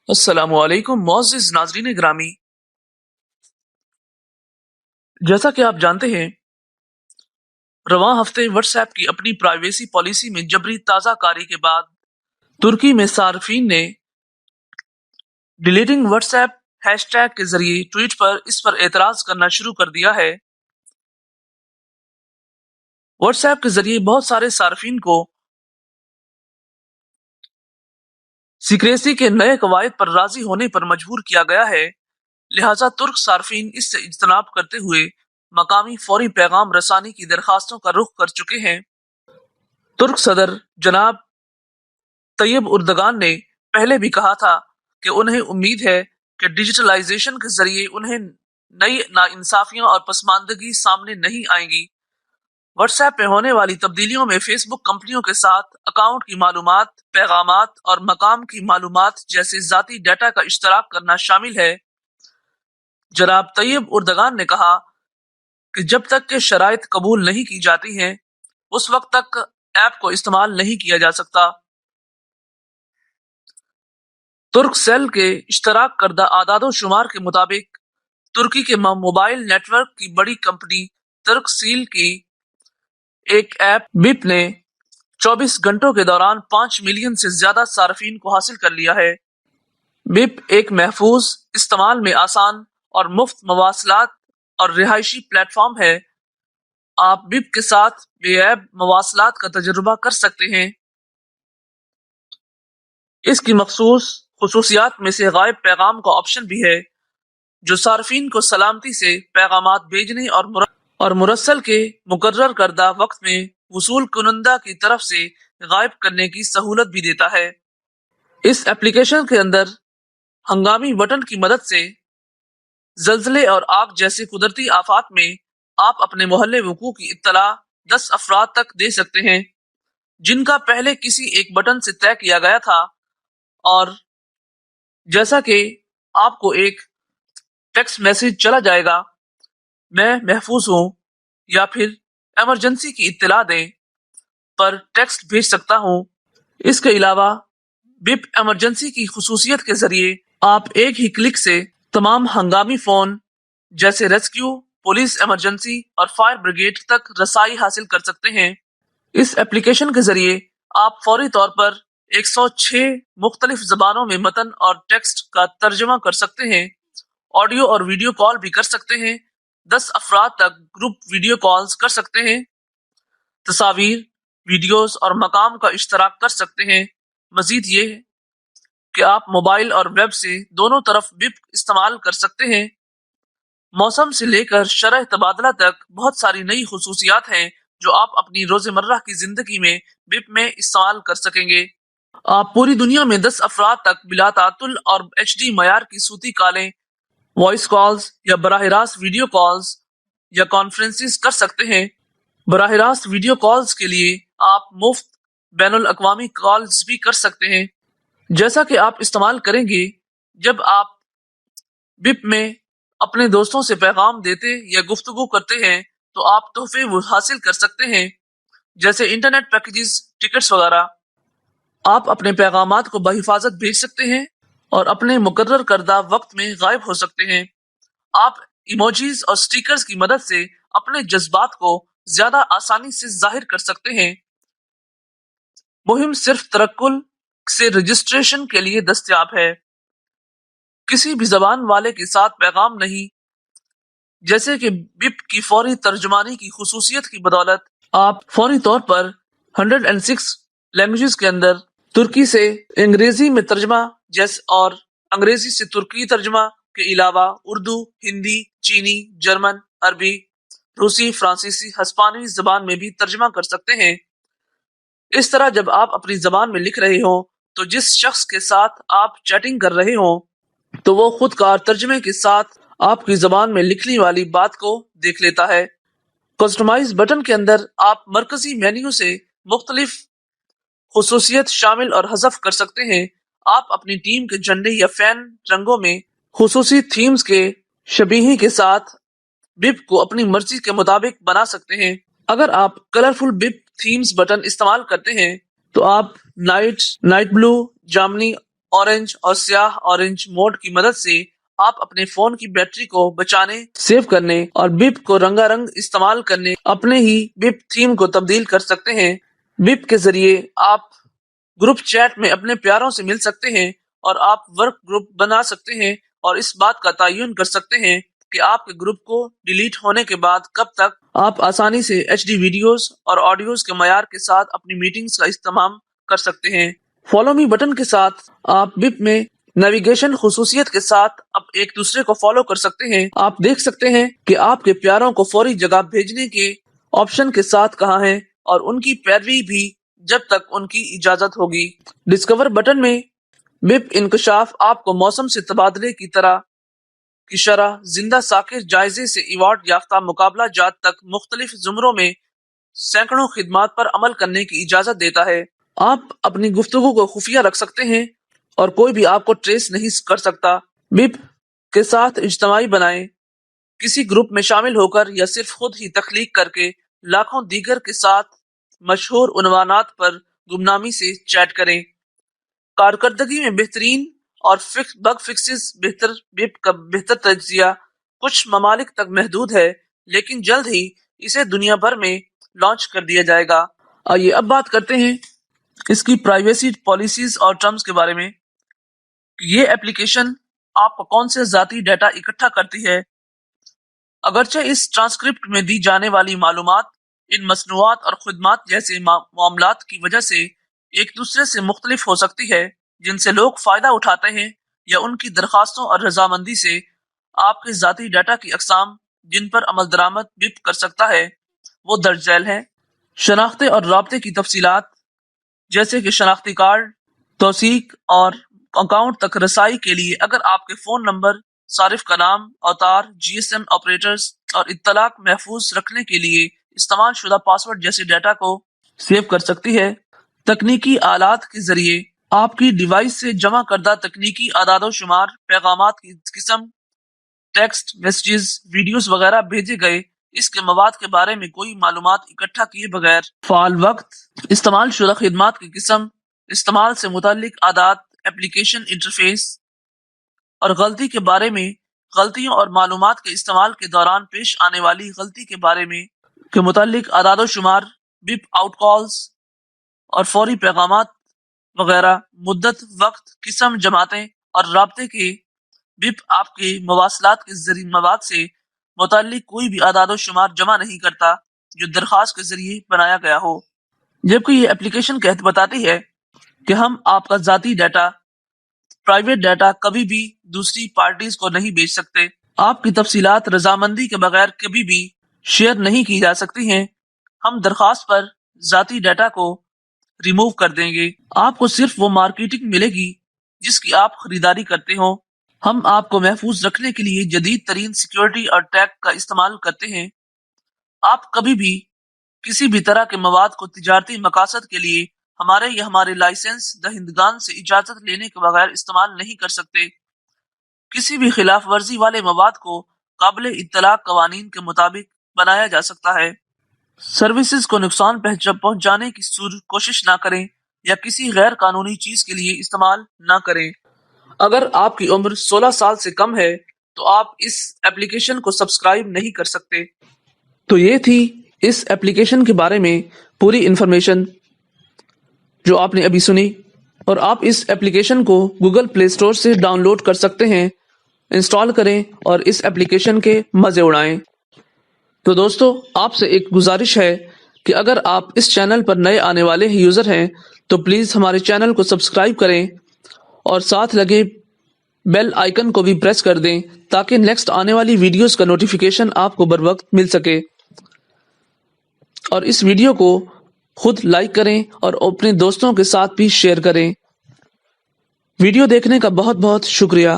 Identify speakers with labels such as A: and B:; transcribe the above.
A: अस्सलाम वालेकुम मुअज़्ज़िज़ नाज़रीन ग्रामी। जैसा कि आप जानते हैं, रवां हफ्ते व्हाट्सएप की अपनी प्राइवेसी पॉलिसी में जबरी ताज़ाकारी के बाद तुर्की में सार्फिन ने डिलीटिंग व्हाट्सएप हैशटैग के जरिए ट्वीट पर इस पर एतराज करना शुरू कर दिया है। व्हाट्सएप के जरिए बहुत सारे सार्फिन को सीक्रेसी के नए कवायद पर राजी होने पर मजबूर किया गया है, लिहाजा तुर्क सार्फिन इससे इज्तनाब करते हुए मकामी फौरी पैगाम रसानी की दरखास्तों का रुख कर चुके हैं। तुर्क सदर जनाब तैयब उर्दगान ने पहले भी कहा था कि उन्हें उम्मीद है कि डिजिटलाइजेशन के जरिए उन्हें नई नाइंसाफियां और पसमानदगी सामने नहीं आएंगी। व्हाट्सएप में होने वाली तब्दीलियों में फेसबुक कंपनियों के साथ अकाउंट की मालूमात, पैगामात और मकाम की मालूमात जैसे जाती डाटा का इश्तराक करना शामिल है। जनाब तैयब उर्दगान ने कहा कि जब तक के शराइत कबूल नहीं की जाती हैं, उस वक्त तक ऐप को इस्तेमाल नहीं किया जा सकता। तुर्क सेल के इश्तराक करदा आदादो शुमार के मुताबिक तुर्की के मोबाइल नेटवर्क की बड़ी कंपनी तुर्क सील की एक ऐप बिप ने 24 घंटों के दौरान 5 मिलियन से ज्यादा सार्फिन को हासिल कर लिया है। बिप एक महफूज, इस्तेमाल में आसान और मुफ्त मवासलात और रिहायशी प्लेटफॉर्म है। आप बिप के साथ बेऐब मवासलात का तजुर्बा कर सकते हैं। इसकी मखसूस खुसूसियात में से गायब पैगाम का ऑप्शन भी है, जो सार्फिन को सलामती से पैगामात भेजने और मुरसल के मुकर्रर करदा वक्त में वसूल कुनंदा की तरफ से गायब करने की सहूलत भी देता है। इस एप्लीकेशन के अंदर हंगामी बटन की मदद से जल्जले और आग जैसे कुदरती आफात में आप अपने मोहल्ले वकूअ की इत्तला 10 अफराद तक दे सकते हैं, जिनका पहले किसी एक बटन से तय किया गया था। और जैसा कि आपको एक टेक्स्ट मैसेज चला जाएगा, मैं महफूज हूँ, या फिर इमरजेंसी की इत्तला दें पर टेक्स्ट भेज सकता हूँ। इसके अलावा बिप इमरजेंसी की खुसूसियत के जरिए आप एक ही क्लिक से तमाम हंगामी फोन जैसे रेस्क्यू, पुलिस, इमरजेंसी और फायर ब्रिगेड तक रसाई हासिल कर सकते हैं। इस एप्लीकेशन के जरिए आप फौरी तौर पर 106 मुख्तलिफ जबानों में मतन और टेक्स्ट का तर्जुमा कर सकते हैं। ऑडियो और वीडियो कॉल भी कर सकते हैं। 10 अफराद तक ग्रुप वीडियो कॉल्स कर सकते हैं। तस्वीर, वीडियोस और मकाम का इश्तराक कर सकते हैं। मजीद ये कि आप मोबाइल और वेब से दोनों तरफ बिप इस्तेमाल कर सकते हैं। मौसम से लेकर शरह तबादला तक बहुत सारी नई खुसूसियात हैं जो आप अपनी रोजमर्रा की जिंदगी में बिप में इस्तेमाल कर सकेंगे। आप पूरी दुनिया में 10 अफराद तक बिला तातुल और HD मयार की सूती कॉलें, वॉइस कॉल्स या बराह रास्त वीडियो कॉल्स या कॉन्फ्रेंसेस कर सकते हैं। बराह रास्त वीडियो कॉल्स के लिए आप मुफ्त बैनुल अक़वामी कॉल्स भी कर सकते हैं। जैसा कि आप इस्तेमाल करेंगे, जब आप बिप में अपने दोस्तों से पैगाम देते या गुफ्तगू करते हैं, तो आप तोहफे वो हासिल कर सकते हैं, जैसे इंटरनेट पैकेजेस, टिकट्स वगैरह। आप अपने पैगामात को बहिफाजत भेज सकते हैं और अपने मुकर्रर करदा वक्त में गायब हो सकते हैं। आप इमोजीज और स्टिकर्स की मदद से अपने जज्बात को ज्यादा आसानी से जाहिर कर सकते हैं। मुहिम सिर्फ तरक्कुल से रजिस्ट्रेशन के लिए दस्तयाब है, किसी भी जबान वाले के साथ पैगाम नहीं। जैसे कि बिप की फौरी तर्जुमानी की खुसूसियत की बदौलत आप फौरी तौर पर 106 लैंग्वेजेस के अंदर तुर्की से अंग्रेजी में तर्जमा और अंग्रेजी से तुर्की तर्जमा के अलावा उर्दू, हिंदी, चीनी, जर्मन, अरबी, रूसी, फ्रांसीसी, हिस्पानी जबान में भी तर्जमा कर सकते हैं। इस तरह जब आप अपनी जबान में लिख रहे हो, तो जिस शख्स के साथ आप चैटिंग कर रहे हो, तो वो खुद कार तर्जमे के साथ आपकी जबान में लिखने वाली बात को देख लेता है। कस्टमाइज बटन के अंदर आप मरकजी मेन्यू से मुख्तलिफ खुसूसियत शामिल और हज़फ कर सकते हैं। आप अपनी टीम के झंडे या फैन रंगों में खुसूसी थीम्स के शबीही के साथ बिप को अपनी मर्जी के मुताबिक बना सकते हैं। अगर आप कलरफुल बिप थीम्स बटन इस्तेमाल करते हैं, तो आप नाइट ब्लू, जामनी, ऑरेंज और स्याह ऑरेंज मोड की मदद से आप अपने फोन की बैटरी को बचाने, सेव करने और बिप को रंगारंग इस्तेमाल करने अपने ही बिप थीम को तब्दील कर सकते हैं। बिप के जरिए आप ग्रुप चैट में अपने प्यारों से मिल सकते हैं और आप वर्क ग्रुप बना सकते हैं और इस बात का तयन कर सकते हैं कि आपके ग्रुप को डिलीट होने के बाद कब तक आप आसानी से HD वीडियोस और ऑडियोज के मयार के साथ अपनी मीटिंग्स का इस्तेमाल कर सकते हैं। फॉलो मी बटन के साथ आप बिप में नेविगेशन खुसूसियत के साथ अब एक दूसरे को फॉलो कर सकते हैं। आप देख सकते हैं कि आपके प्यारों को फौरी जगह भेजने के ऑप्शन के साथ कहाँ है और उनकी पैरवी भी जब तक उनकी इजाजत होगी। डिस्कवर बटन में बिप इंकशाफ आपको मौसम से तबादले की तरह की शरह, जिंदा साकिर जायजे से अवार्ड याफ्ता मुकाबला जात तक मुख्तलिफ जुमरों में सैकड़ों खिदमात पर अमल करने की इजाजत देता है। आप अपनी गुफ्तगू को खुफिया रख सकते हैं और कोई भी आपको ट्रेस नहीं कर सकता। बिप के साथ इज्तिमाई बनाएं, किसी ग्रुप में शामिल होकर या सिर्फ खुद ही तख्लीक करके लाखों दीगर के साथ मशहूर उन्वानात पर गुमनामी से चैट करें। कारकर्दगी में बेहतरीन और बग फिक्सेस बेहतर बिप का बेहतर तजिया कुछ ममालिक तक महदूद है, लेकिन जल्द ही इसे दुनिया भर में लॉन्च कर दिया जाएगा। आइए अब बात करते हैं इसकी प्राइवेसी पॉलिसीज और टर्म्स के बारे में। ये एप्लीकेशन आपका कौन से ज़ाती डाटा इकट्ठा करती है। अगरचे इस ट्रांसक्रिप्ट में दी जाने वाली मालूमात इन मसनूआत और खुदमात जैसे मामलात की वजह से एक दूसरे से मुख्तलिफ हो सकती है, जिनसे लोग फायदा उठाते हैं, या उनकी दरखास्तों और रजामंदी से आपके ज़ाती डाटा की अकसाम जिन पर अमल दरामद बिप कर सकता है वो दर्ज झैल है। शनाख्ते और राब्ते की तफसीलात जैसे कि शनाख्ती कार्ड, तौसीक और अकाउंट तक रसाई के लिए अगर आपके फ़ोन नंबर, सारिफ का नाम, अवतार, GSM ऑपरेटर्स और इत्तलाक महफूज रखने के लिए इस्तेमाल शुदा पासवर्ड जैसे डाटा को सेव कर सकती है। तकनीकी आलात के जरिए आपकी डिवाइस से जमा करदा तकनीकी आदादो शुमार, पैगामात की किस्म, टेक्स्ट मैसेजेस, वीडियोस वगैरह भेजे गए इसके मवाद के बारे में कोई मालूमात इकट्ठा किए बगैर फाल वक्त, इस्तेमाल शुदा खिदमात की किस्म, इस्तेमाल से मुतालिक आदात, एप्लीकेशन इंटरफेस और गलती के बारे में, गलतियों और मालूमात के इस्तेमाल के दौरान पेश आने वाली गलती के बारे में के मुतालिक आदादो शुमार, बिप आउट कॉल्स और फौरी पैगामात वगैरह, मुद्दत, वक्त, किस्म, जमातें और राब्ते के बिप आपके मवासलात के जरिए मवाद से मुतालिक कोई भी आदादो शुमार जमा नहीं करता जो दरखास्त के जरिए बनाया गया हो। जबकि ये एप्लीकेशन कहत बताती है कि हम आपका जाती डाटा, प्राइवेट डाटा कभी भी दूसरी पार्टीज को नहीं बेच सकते। आपकी तफसीलात रजामंदी के बगैर कभी भी शेयर नहीं की जा सकती हैं। हम दरखास्त पर जाती डाटा को रिमूव कर देंगे। आपको सिर्फ वो मार्केटिंग मिलेगी जिसकी आप खरीदारी करते हो। हम आपको महफूज रखने के लिए जदीद तरीन सिक्योरिटी और टैग का इस्तेमाल करते हैं। आप कभी भी किसी भी तरह के मवाद को तिजारती मकासद के लिए हमारे या हमारे लाइसेंस दहिंदगान से इजाजत लेने के बगैर इस्तेमाल नहीं कर सकते। किसी भी खिलाफ वर्जी वाले मवाद को काबिल इत्तलाक कवानीन के मुताबिक बनाया जा सकता है। सर्विसेज को नुकसान पहुंचाने की कोशिश ना करें या किसी गैर कानूनी चीज के लिए इस्तेमाल ना करें। अगर आपकी उम्र 16 साल से कम है तो आप इस एप्लीकेशन को सब्सक्राइब नहीं कर सकते। तो ये थी इस एप्लीकेशन के बारे में पूरी इंफॉर्मेशन जो आपने अभी सुनी, और आप इस एप्लीकेशन को गूगल प्ले स्टोर से डाउनलोड कर सकते हैं। इंस्टॉल करें और इस एप्लीकेशन के मजे उड़ाएं। तो दोस्तों, आपसे एक गुजारिश है कि अगर आप इस चैनल पर नए आने वाले यूज़र हैं तो प्लीज़ हमारे चैनल को सब्सक्राइब करें और साथ लगे बेल आइकन को भी प्रेस कर दें ताकि नेक्स्ट आने वाली वीडियोस का नोटिफिकेशन आपको बर वक्त मिल सके। और इस वीडियो को खुद लाइक करें और अपने दोस्तों के साथ भी शेयर करें। वीडियो देखने का बहुत बहुत शुक्रिया।